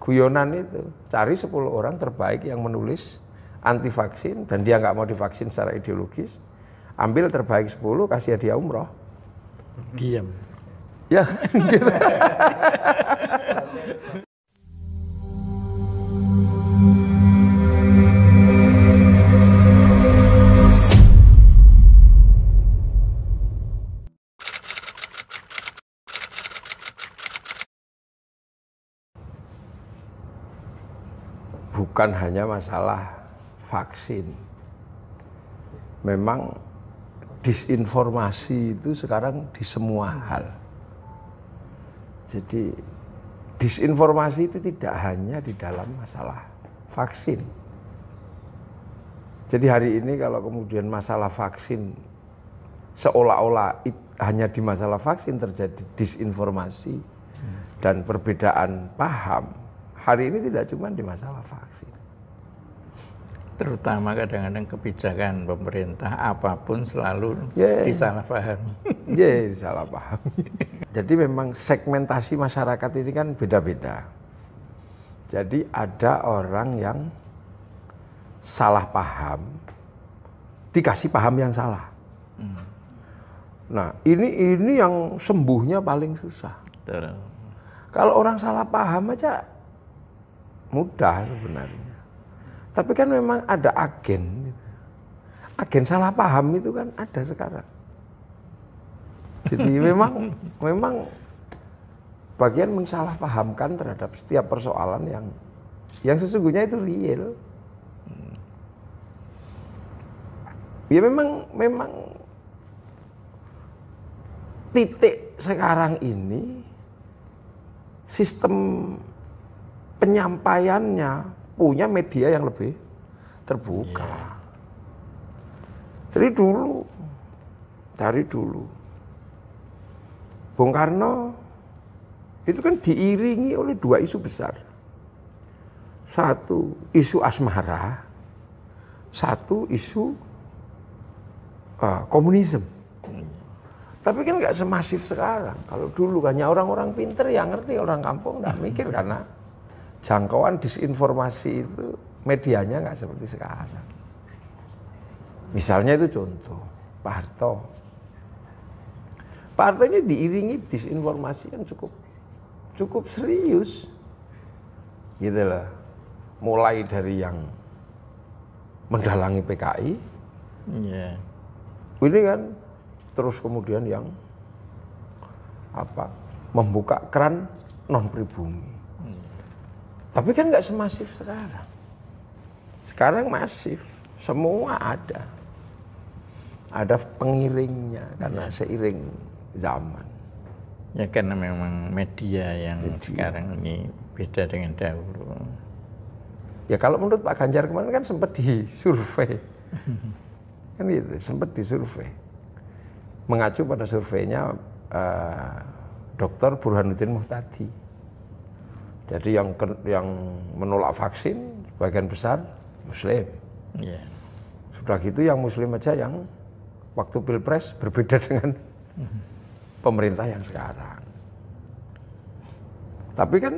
guyonan itu, cari 10 orang terbaik yang menulis anti vaksin dan dia nggak mau divaksin secara ideologis, ambil terbaik 10, kasih hadiah umroh. Diam. Ya, gitu. Bukan hanya masalah vaksin. Memang disinformasi itu sekarang di semua hal. Jadi disinformasi itu tidak hanya di dalam masalah vaksin. Jadi hari ini kalau kemudian masalah vaksin seolah-olah hanya di masalah vaksin terjadi disinformasi dan perbedaan paham. Hari ini tidak cuma di masalah vaksin. Terutama kadang-kadang kebijakan pemerintah apapun selalu disalahpahami. Disalahpahami. Jadi memang segmentasi masyarakat ini kan beda-beda. Jadi ada orang yang salah paham, dikasih paham yang salah. Nah, ini yang sembuhnya paling susah. Betul. Kalau orang salah paham aja mudah sebenarnya. Tapi kan memang ada agen. Agen salah paham itu kan ada sekarang. Jadi memang bagian mensalahpahamkan terhadap setiap persoalan yang sesungguhnya itu real. Ya memang titik sekarang ini sistem penyampaiannya punya media yang lebih terbuka. Dari dulu Bung Karno itu kan diiringi oleh 2 isu besar. Satu isu asmara, satu isu komunisme. Tapi kan nggak semasif sekarang. Kalau dulu hanya orang-orang pinter yang ngerti, orang kampung nggak mikir karena jangkauan disinformasi itu medianya nggak seperti sekarang. Misalnya itu contoh Pak Harto. Pak Harto ini diiringi disinformasi yang cukup serius, gitu loh. Mulai dari yang mendalangi PKI, ini kan, terus kemudian yang membuka keran non pribumi. Tapi kan nggak semasif sekarang. Sekarang masif, semua ada. Ada pengiringnya karena seiring zaman. Ya karena memang media yang sekarang ini beda dengan dahulu. Ya kalau menurut Pak Ganjar kemarin kan sempat disurvei. Kan gitu, sempat disurvei. Mengacu pada surveinya Dr. Burhanuddin Muhtadi. Jadi yang menolak vaksin sebagian besar Muslim. Sudah gitu yang Muslim aja yang waktu Pilpres berbeda dengan pemerintah yang sekarang. Tapi kan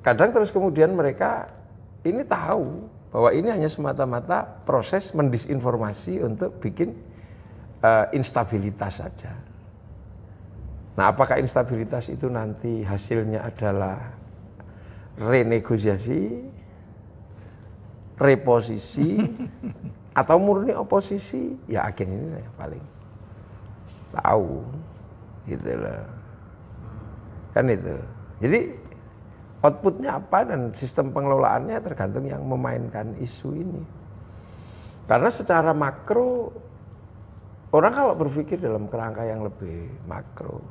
kadang terus kemudian mereka ini tahu bahwa ini hanya semata-mata proses mendisinformasi untuk bikin instabilitas saja. Nah, apakah instabilitas itu nanti hasilnya adalah renegosiasi, reposisi, atau murni oposisi? Ya agen ini yang paling tahu, gitu loh. Kan itu. Jadi outputnya apa dan sistem pengelolaannya tergantung yang memainkan isu ini. Karena secara makro, orang kalau berpikir dalam kerangka yang lebih makro,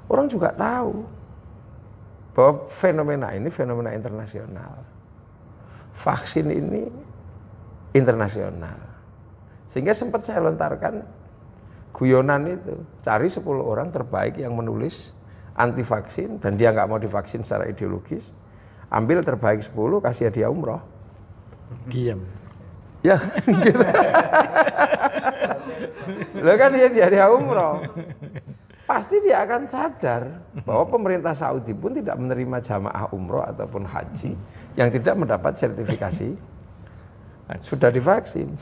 orang juga tahu bahwa fenomena ini fenomena internasional. Vaksin ini internasional. Sehingga sempat saya lontarkan guyonan itu, cari 10 orang terbaik yang menulis anti vaksin dan dia nggak mau divaksin secara ideologis, ambil terbaik 10, kasih hadiah umroh. Diam. Ya, gitu. Lo kan dia hadiah umroh. pasti dia akan sadar bahwa pemerintah Saudi pun tidak menerima jamaah umroh ataupun haji yang tidak mendapat sertifikasi sudah divaksin.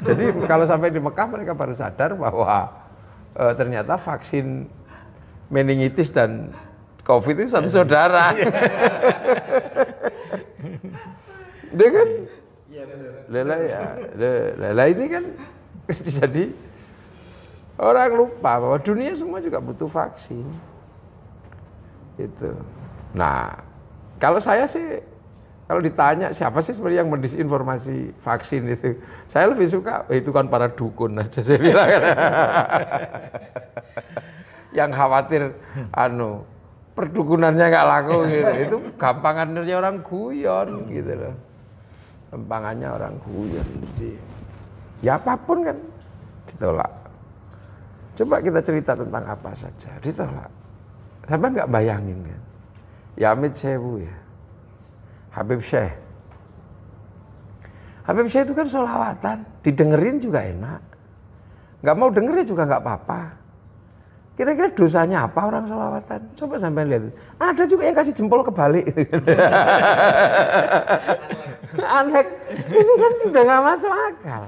Jadi kalau sampai di Mekah mereka baru sadar bahwa ternyata vaksin meningitis dan COVID itu satu saudara. Dia kan, Lela ini kan jadi orang lupa bahwa dunia semua juga butuh vaksin. Gitu. Nah, kalau saya sih, kalau ditanya siapa sih sebenarnya yang mendisinformasi vaksin itu, saya lebih suka itu kan para dukun aja saya bilang. Yang khawatir perdukunannya nggak laku gitu, itu gampangannya orang guyon gitu loh. Gampangannya orang guyon. Jadi, ya apapun kan ditolak. Coba kita cerita tentang apa saja, ditolak. Sampai nggak bayangin kan? Ya Amit Sewu ya, Habib Syekh. Habib Syekh itu kan sholawatan, didengerin juga enak. Nggak mau dengerin juga nggak apa-apa. Kira-kira dosanya apa orang sholawatan? Coba sampai lihat. Ada juga yang kasih jempol kebalik. Aneh, ini kan udah nggak masuk akal.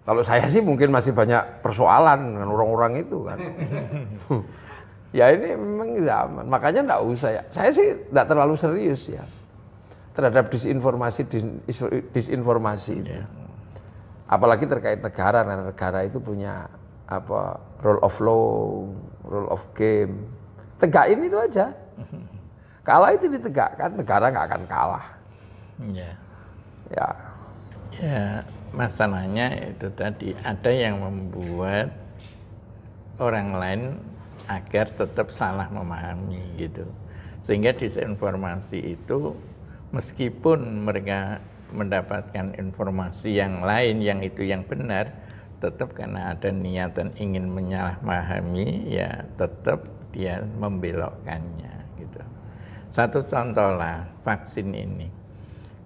Kalau saya sih mungkin masih banyak persoalan dengan orang-orang itu kan. Ya ini memang zaman, makanya enggak usah ya. Saya sih enggak terlalu serius ya terhadap disinformasi itu. Apalagi terkait negara, karena negara itu punya rule of law, rule of game. Tegakin itu aja. Kalah itu ditegakkan, negara nggak akan kalah. Ya. Ya. Ya, masalahnya itu tadi ada yang membuat orang lain agar tetap salah memahami gitu. Sehingga disinformasi itu meskipun mereka mendapatkan informasi yang lain yang itu yang benar, tetap karena ada niatan ingin menyalahpahami, ya tetap dia membelokkannya gitu. Satu contoh lah vaksin ini.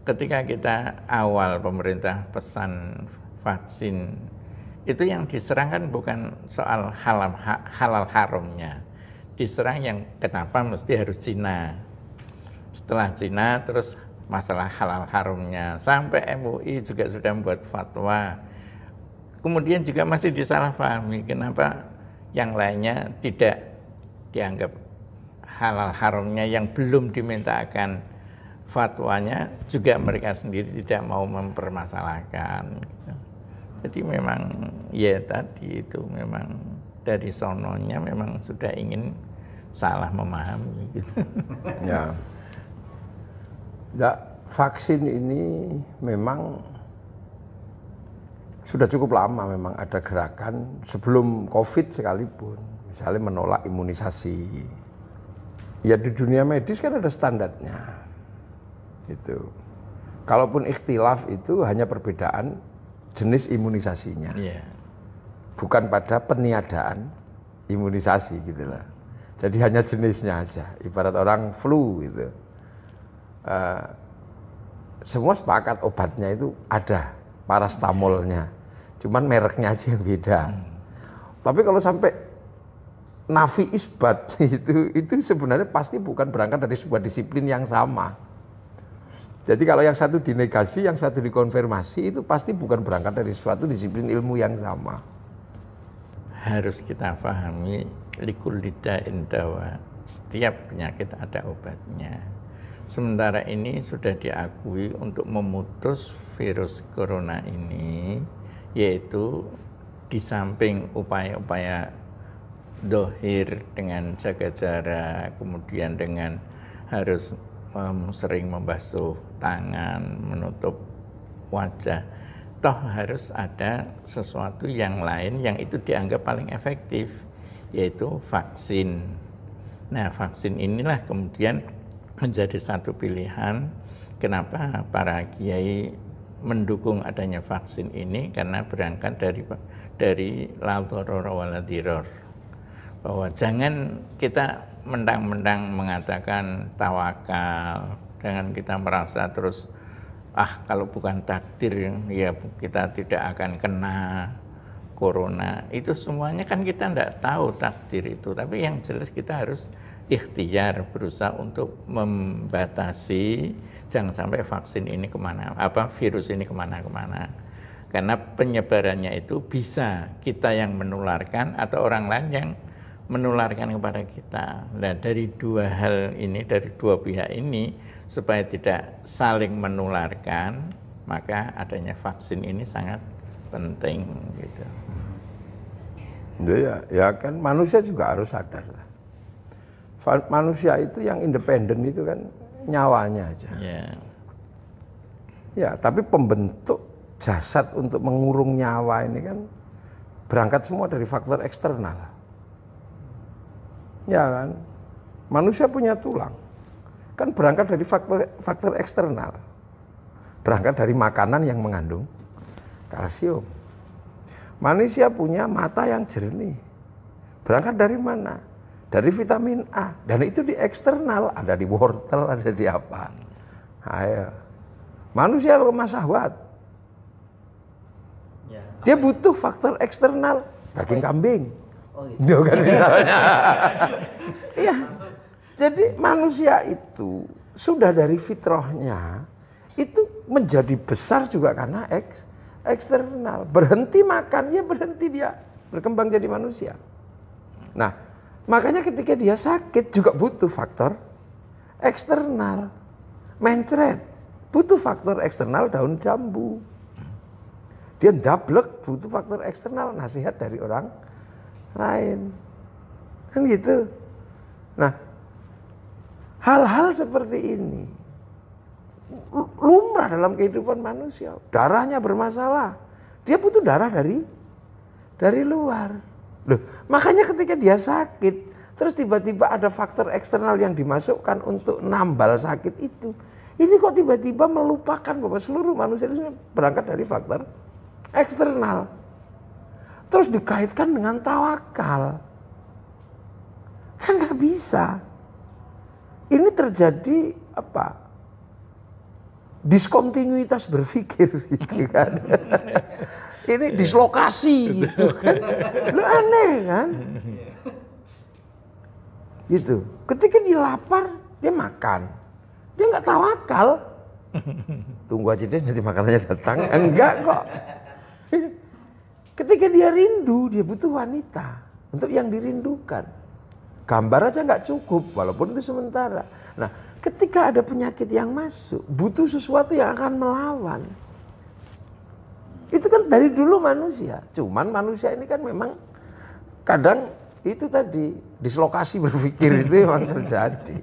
Ketika kita awal pemerintah pesan vaksin, itu yang diserangkan bukan soal halal haramnya. Diserang yang kenapa mesti harus Cina. Setelah Cina terus masalah halal haramnya. Sampai MUI juga sudah membuat fatwa. Kemudian juga masih disalahpahami kenapa yang lainnya tidak dianggap halal haramnya yang belum dimintakan fatwanya juga mereka sendiri tidak mau mempermasalahkan. Jadi memang ya tadi itu memang dari sononya memang sudah ingin salah memahami gitu. Ya. Vaksin ini memang sudah cukup lama memang ada gerakan sebelum COVID sekalipun, misalnya menolak imunisasi. Ya di dunia medis kan ada standarnya. Itu. Kalaupun ikhtilaf itu hanya perbedaan jenis imunisasinya. Yeah. Bukan pada peniadaan imunisasi gitu lah. Jadi hanya jenisnya aja, ibarat orang flu gitu. Semua sepakat obatnya itu ada, parastamolnya. Cuman mereknya aja yang beda. Tapi kalau sampai nafi isbat itu sebenarnya pasti bukan berangkat dari sebuah disiplin yang sama. Jadi kalau yang satu dinegasi, yang satu dikonfirmasi, itu pasti bukan berangkat dari suatu disiplin ilmu yang sama. Harus kita pahami likulli da'in dawa. Setiap penyakit ada obatnya. Sementara ini sudah diakui untuk memutus virus corona ini, yaitu di samping upaya-upaya dohir dengan jaga jarak, kemudian dengan harus sering membasuh tangan, menutup wajah, toh harus ada sesuatu yang lain yang itu dianggap paling efektif, yaitu vaksin. Nah, vaksin inilah kemudian menjadi satu pilihan. Kenapa para kiai mendukung adanya vaksin ini? Karena berangkat dari la dharara wa la dhirar, bahwa jangan kita mentang-mentang mengatakan tawakal, jangan kita merasa terus kalau bukan takdir ya kita tidak akan kena corona, itu semuanya kan kita tidak tahu takdir itu. Tapi yang jelas kita harus ikhtiar, berusaha untuk membatasi jangan sampai vaksin ini virus ini kemana-kemana. Karena penyebarannya itu bisa kita yang menularkan atau orang lain yang menularkan kepada kita. Nah, dari dua hal ini, dari dua pihak ini, supaya tidak saling menularkan, maka adanya vaksin ini sangat penting gitu. Ya kan manusia juga harus sadar lah. Manusia itu yang independen itu kan nyawanya aja. Ya, tapi pembentuk jasad untuk mengurung nyawa ini kan berangkat semua dari faktor eksternal. Ya kan, manusia punya tulang, kan berangkat dari faktor eksternal, berangkat dari makanan yang mengandung kalsium. Manusia punya mata yang jernih, berangkat dari mana? Dari vitamin A, dan itu di eksternal, ada di wortel, ada di apa. Ayo, manusia lemah syahwat, dia butuh faktor eksternal, daging kambing. Gitu kan misalnya. Iya. Jadi manusia itu sudah dari fitrahnya itu menjadi besar juga karena eksternal. Berhenti makan, ya berhenti dia berkembang jadi manusia. Nah, makanya ketika dia sakit juga butuh faktor eksternal. Mencret, butuh faktor eksternal daun jambu. Dia ndablek, butuh faktor eksternal, nasihat dari orang lain, kan gitu. Nah, hal-hal seperti ini lumrah dalam kehidupan manusia. Darahnya bermasalah, dia butuh darah dari luar. Loh, makanya ketika dia sakit, terus tiba-tiba ada faktor eksternal yang dimasukkan untuk nambal sakit itu. Ini kok tiba-tiba melupakan bahwa seluruh manusia itu berangkat dari faktor eksternal. Terus dikaitkan dengan tawakal. Kan nggak bisa. Ini terjadi diskontinuitas berpikir gitu kan. Ini dislokasi gitu kan. Lu aneh kan? Gitu. Ketika dia lapar, dia makan. Dia nggak tawakal. Tunggu aja deh nanti makanannya datang. Enggak kok. Ketika dia rindu, dia butuh wanita untuk yang dirindukan. Gambar aja nggak cukup, walaupun itu sementara. Nah, ketika ada penyakit yang masuk, butuh sesuatu yang akan melawan. Itu kan dari dulu manusia. Cuman manusia ini kan memang kadang itu tadi dislokasi berpikir itu memang terjadi.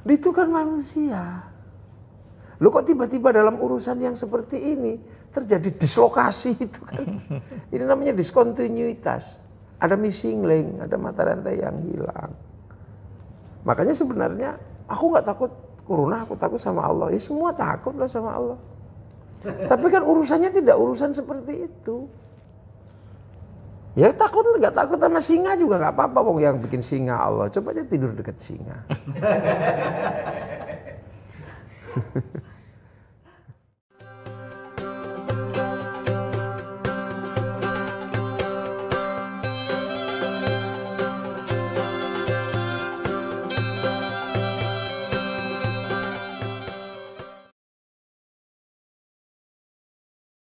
Itu kan manusia. Loh kok tiba-tiba dalam urusan yang seperti ini terjadi dislokasi itu kan. Ini namanya diskontinuitas. Ada missing link, ada mata rantai yang hilang. Makanya sebenarnya aku nggak takut corona, aku takut sama Allah. Ya semua takut lah sama Allah. Tapi kan urusannya tidak urusan seperti itu. Ya takut nggak takut sama singa juga nggak apa-apa. Wong yang bikin singa Allah. Coba aja tidur dekat singa.